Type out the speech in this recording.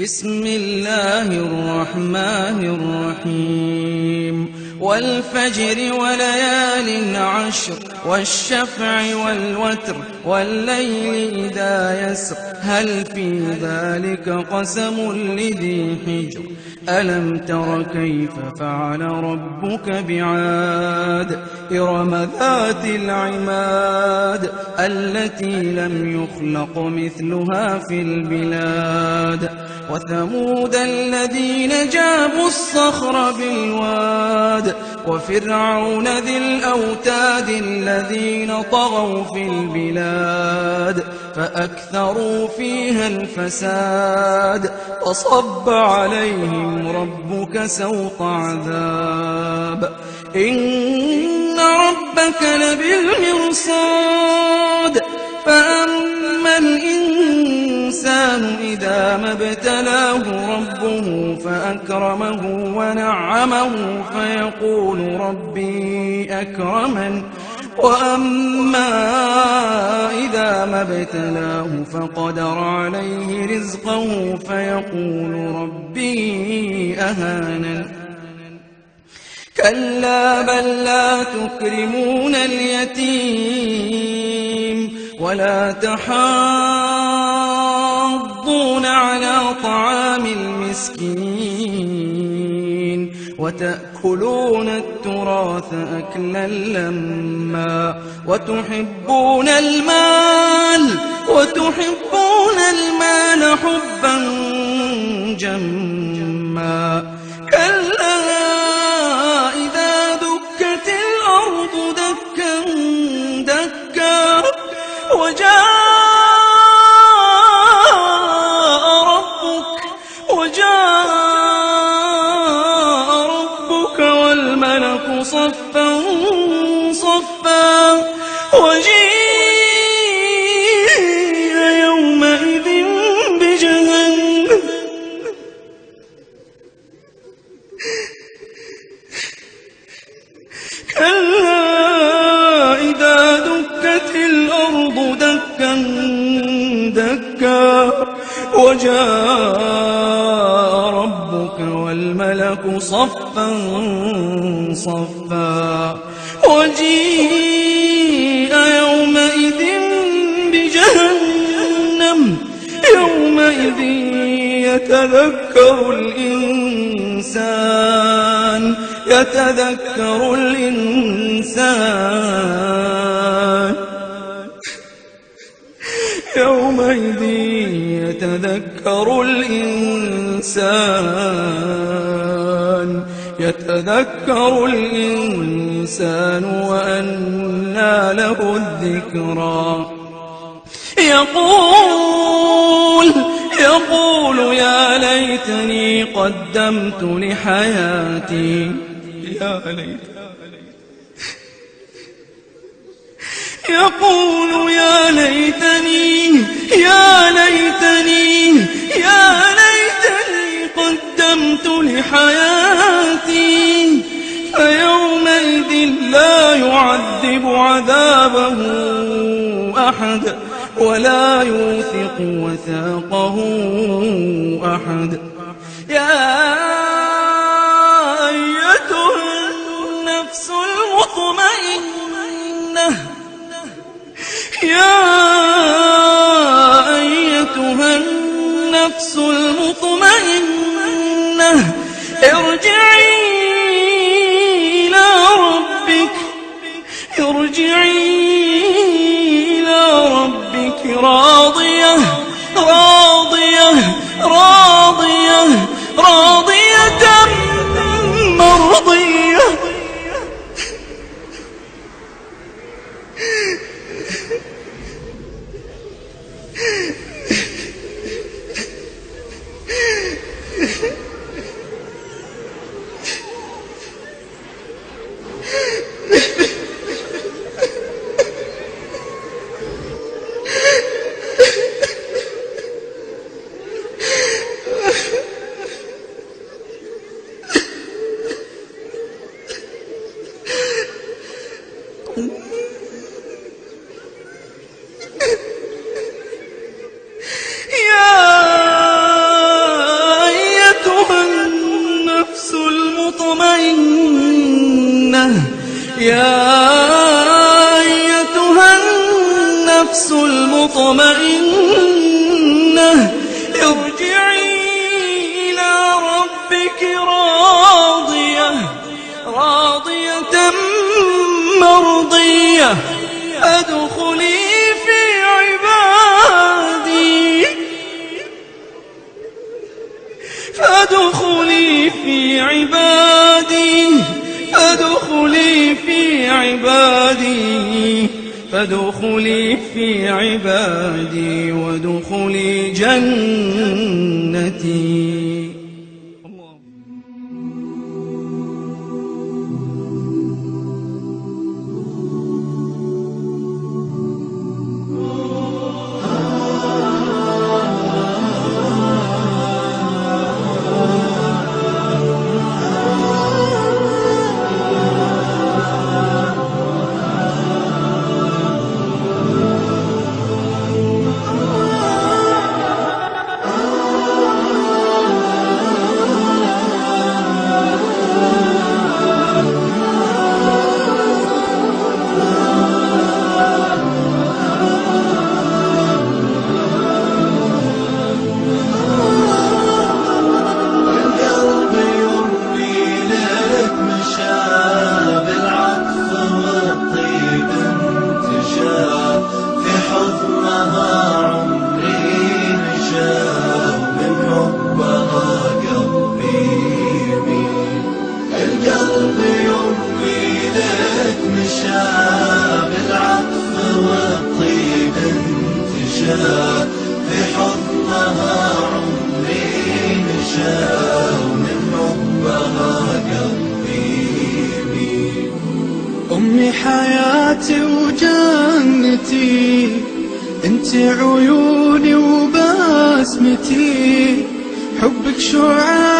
بسم الله الرحمن الرحيم والفجر وليال عشر والشفع والوتر والليل إذا يسر هل في ذلك قسم لذي حجر ألم تر كيف فعل ربك بعاد إرم ذات العماد التي لم يخلق مثلها في البلاد وثمود الذين جابوا الصخر بالواد وفرعون ذي الأوتاد الذين طغوا في البلاد فأكثروا فيها الفساد فصب عليهم ربك سوط عذاب إن ربك لبالمرصاد فأما الإنسان إذا ما ابتلاه ربه فأكرمه ونعمه فيقول ربي أكرمن وأما إذا ما ابتلاه فقدر عليه رزقه فيقول ربي أهانن كلا بل لا تكرمون اليتيم ولا تحاضون على طعام المسكين وتأكلون التراث أكلا لما وتحبون المال حبا جما كلا إذا دكت الأرض دكا دكا وجاء ربك والملك صفا صفا وجيء يومئذ بجهنم كلا إذا دكت الأرض دكا دكا وجاء ربك والملك صفا صفا وجيء يومئذ بجهنم يومئذ يتذكر الإنسان يومئذ يتذكر الإنسان وأنى له الذكرى يقول يا ليتني قدمت لحياتي يقول يا ليتني قدمت لحياتي فيومئذ لا يعذب عذابه أحد ولا يوثق وثاقه أحد يا أيتها النفس المطمئنة ارجعي إلى ربك راضية مرضية يا أيتها النفس المطمئنة ارجعي إلى ربك راضية مرضية فادخلي في عبادي فادخلي في عبادي وادخلي جنتي. في حضنها عمري مشى ومن حبها قلبي يميل. أمي حياتي وجنتي، انت عيوني وبسمتي، حبك شعاع